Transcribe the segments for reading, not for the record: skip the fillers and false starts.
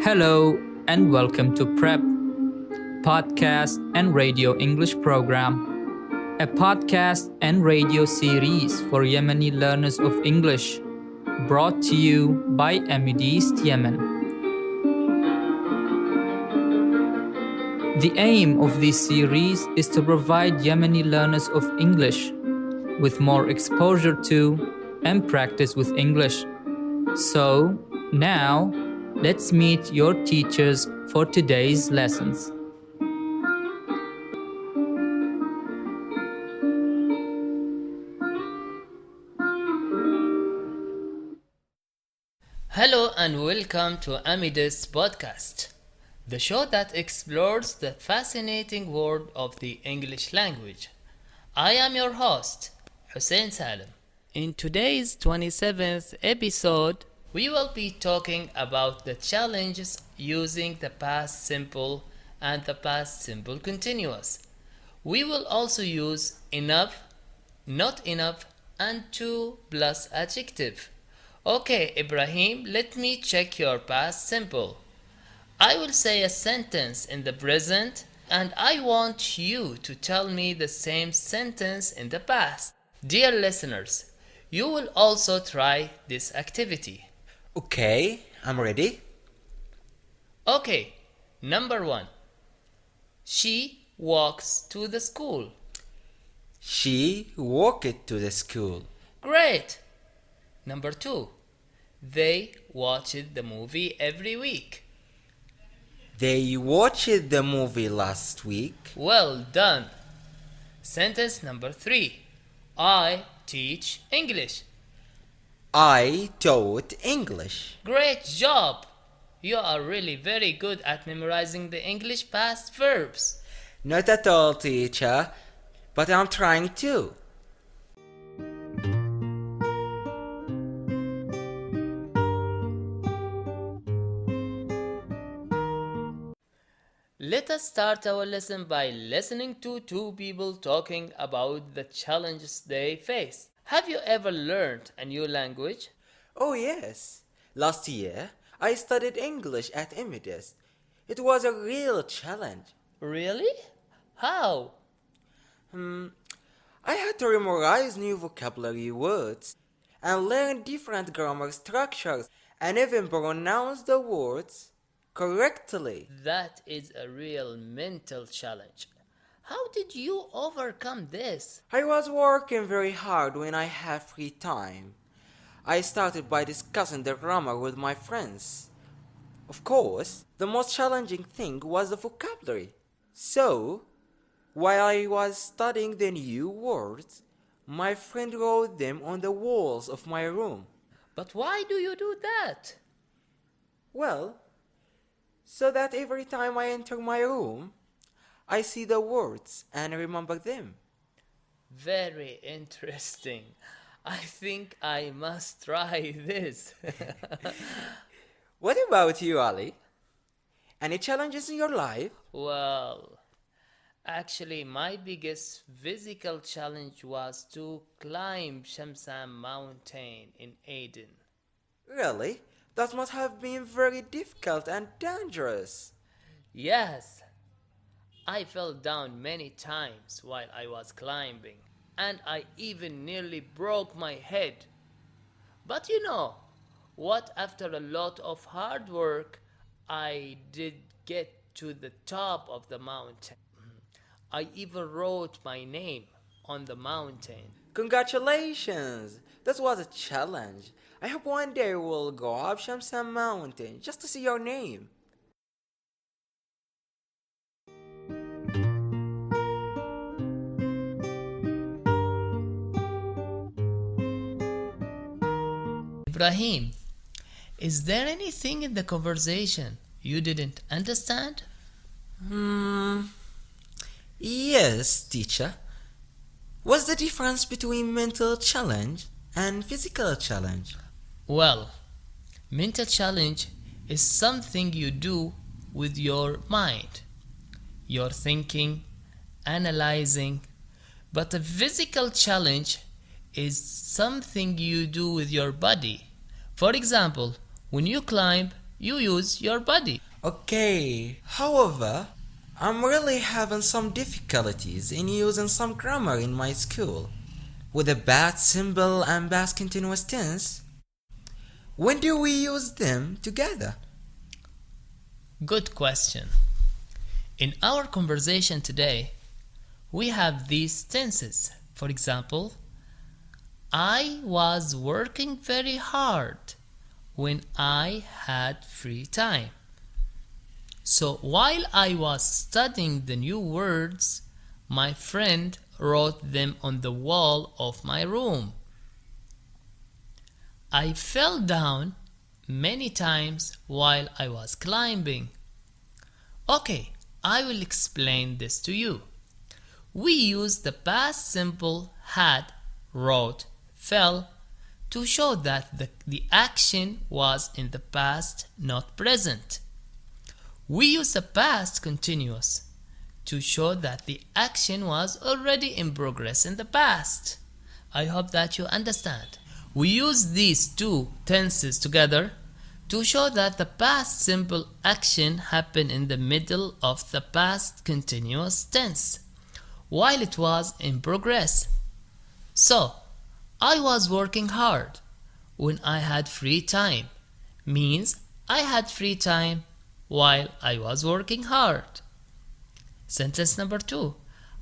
Hello and welcome to PrEP, Podcast and Radio English Program, a podcast and radio series for Yemeni learners of English, brought to you by Amideast, Yemen. The aim of this series is to provide Yemeni learners of English with more exposure to and practice with English. So, now, let's meet your teachers for today's lessons. Hello and welcome to Amideast podcast, the show that explores the fascinating world of the English language. I am your host, Hussein Salim. In today's 27th episode, we will be talking about the challenges using the past simple and the past simple continuous. We will also use enough, not enough, and to plus adjective. Okay, Ibrahim, let me check your past simple. I will say a sentence in the present and I want you to tell me the same sentence in the past. Dear listeners, you will also try this activity. Okay, I'm ready. Okay, number 1. She walks to the school. She walked to the school. Great! Number 2. They watched the movie every week. They watched the movie last week. Well done. Sentence number 3. I teach English. I taught English. Great job! You are really very good at memorizing the English past verbs. Not at all, teacher, but I'm trying to. Let us start our lesson by listening to two people talking about the challenges they face. Have you ever learned a new language? Oh yes. Last year, I studied English at Amideast. It was a real challenge. Really? How? I had to memorize new vocabulary words and learn different grammar structures and even pronounce the words correctly. That is a real mental challenge. How did you overcome this? I was working very hard when I had free time. I started by discussing the grammar with my friends. Of course, the most challenging thing was the vocabulary. So, while I was studying the new words, my friend wrote them on the walls of my room. But why do you do that? Well, so that every time I enter my room, I see the words and remember them. Very interesting. I think I must try this. What about you, Ali? Any challenges in your life? Well, actually, my biggest physical challenge was to climb Shamsam mountain in Aden. Really? That must have been very difficult and dangerous. Yes, I fell down many times while I was climbing, and I even nearly broke my head. But you know what? After a lot of hard work, I did get to the top of the mountain. I even wrote my name on the mountain. Congratulations! That was a challenge. I hope one day we'll go up Shamsam mountain just to see your name. Ibrahim, is there anything in the conversation you didn't understand? Yes, teacher. What's the difference between mental challenge and physical challenge? Well, mental challenge is something you do with your mind. You're thinking, analyzing, but a physical challenge is something you do with your body. For example, when you climb, you use your body. Okay, however, I'm really having some difficulties in using some grammar in my school. With the past simple and past continuous tense, when do we use them together? Good question. In our conversation today, we have these tenses. For example, I was working very hard when I had free time. So while I was studying the new words, my friend wrote them on the wall of my room. I fell down many times while I was climbing. Okay, I will explain this to you. We use the past simple had, wrote, fell to show that the action was in the past, not present. We use the past continuous to show that the action was already in progress in the past. I hope that you understand. We use these two tenses together to show that the past simple action happened in the middle of the past continuous tense, while it was in progress. So, I was working hard when I had free time means I had free time while I was working hard. Sentence number 2.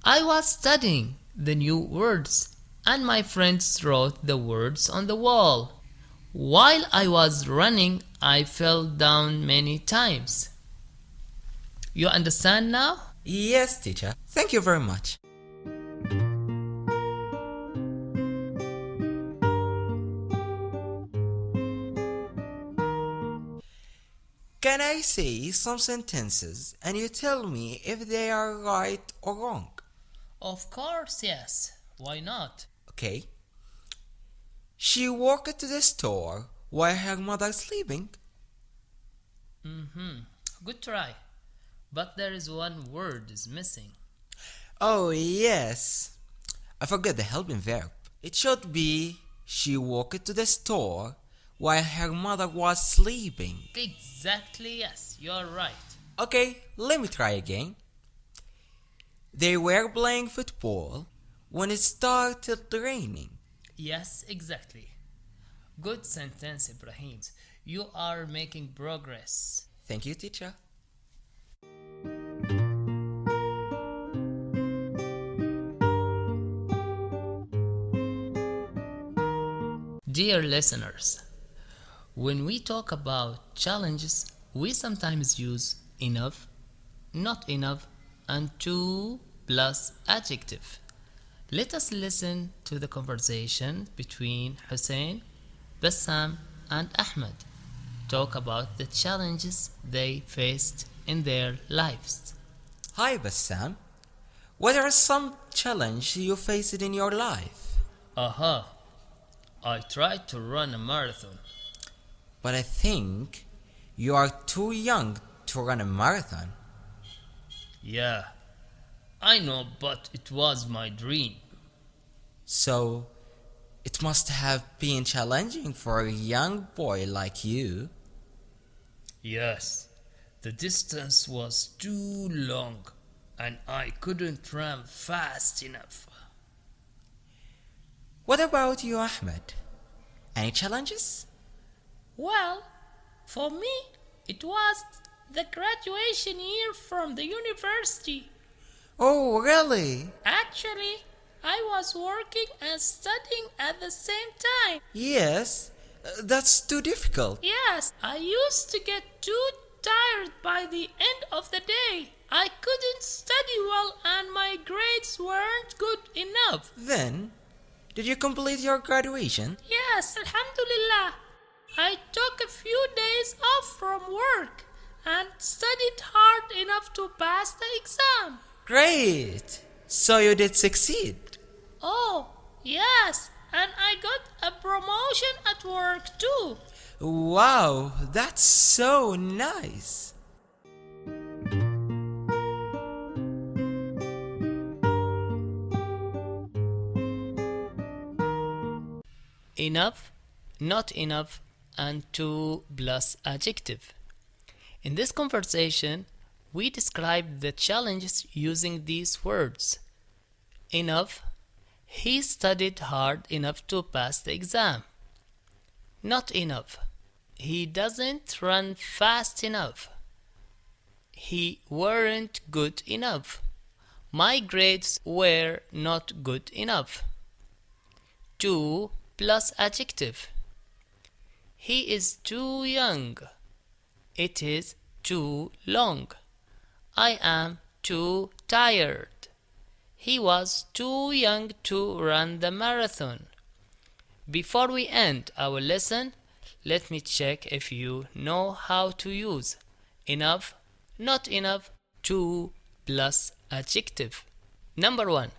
I was studying the new words and my friends wrote the words on the wall. While I was running, I fell down many times. You understand now? Yes, teacher. Thank you very much. Can I say some sentences and you tell me if they are right or wrong? Of course, yes. Why not? Okay. She walked to the store while her mother sleeping. Good try. But there is one word is missing. Oh, yes. I forgot the helping verb. It should be she walked to the store while her mother was sleeping. Exactly, yes. You're right. Okay, let me try again. They were playing football when it started raining. Yes, exactly. Good sentence, Ibrahim. You are making progress. Thank you, teacher. Dear listeners, when we talk about challenges, we sometimes use enough, not enough, and to plus adjective. Let us listen to the conversation between Hussein, Bassam, and Ahmed. Talk about the challenges they faced in their lives. Hi, Bassam. What are some challenges you faced in your life? I tried to run a marathon. But I think you are too young to run a marathon. Yeah, I know, but it was my dream. So, it must have been challenging for a young boy like you. Yes, the distance was too long and I couldn't run fast enough. What about you, Ahmed? Any challenges? Well, for me, it was the graduation year from the university. Oh, really? Actually, I was working and studying at the same time. Yes, that's too difficult. Yes, I used to get too tired by the end of the day. I couldn't study well and my grades weren't good enough. Then, did you complete your graduation? Yes, Alhamdulillah. I took a few days off from work and studied hard enough to pass the exam. Great! So you did succeed. Oh, yes, and I got a promotion at work too. Wow, that's so nice. Enough, not enough, and to plus adjective. In this conversation, we describe the challenges using these words. Enough. He studied hard enough to pass the exam. Not enough. He doesn't run fast enough. He weren't good enough. My grades were not good enough. Too plus adjective. He is too young. It is too long. I am too tired. He was too young to run the marathon. Before we end our lesson, let me check if you know how to use enough, not enough, too plus adjective. Number 1.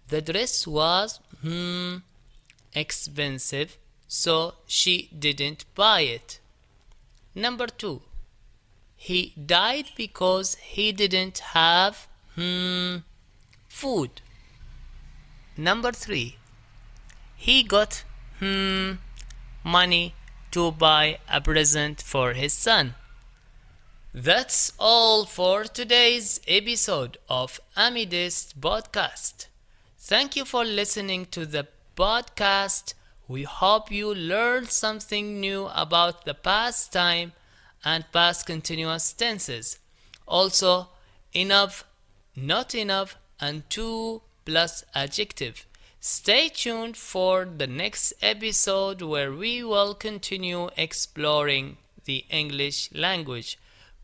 The dress was expensive, so she didn't buy it. Number 2. He died because he didn't have food. Number 3. He got money to buy a present for his son. That's all for today's episode of Amideast podcast. Thank you for listening to the podcast. We hope you learned something new about the past time and past continuous tenses. Also, enough, not enough, and too plus adjective. Stay tuned for the next episode where we will continue exploring the English language.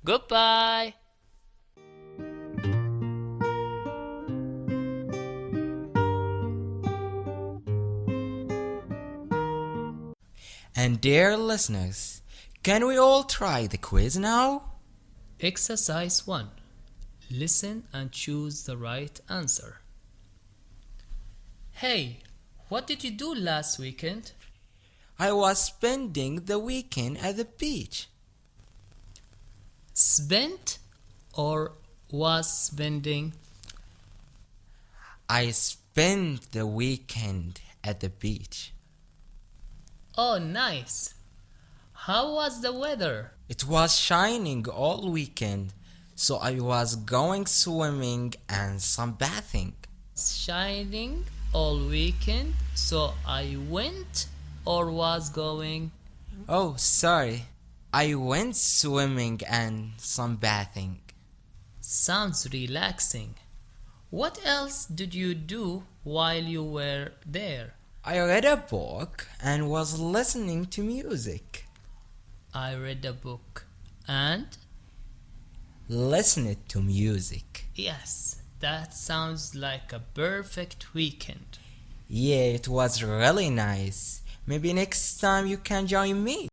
Goodbye. And dear listeners, can we all try the quiz now? Exercise 1. Listen and choose the right answer. Hey, what did you do last weekend? I was spending the weekend at the beach. Spent or was spending? I spent the weekend at the beach. Oh, nice. How was the weather? It was shining all weekend, so I was going swimming and sunbathing. Shining all weekend, so I went or was going? Oh, sorry. I went swimming and sunbathing. Sounds relaxing. What else did you do while you were there? I read a book and was listening to music. I read a book and? Listened to music. Yes, that sounds like a perfect weekend. Yeah, it was really nice. Maybe next time you can join me.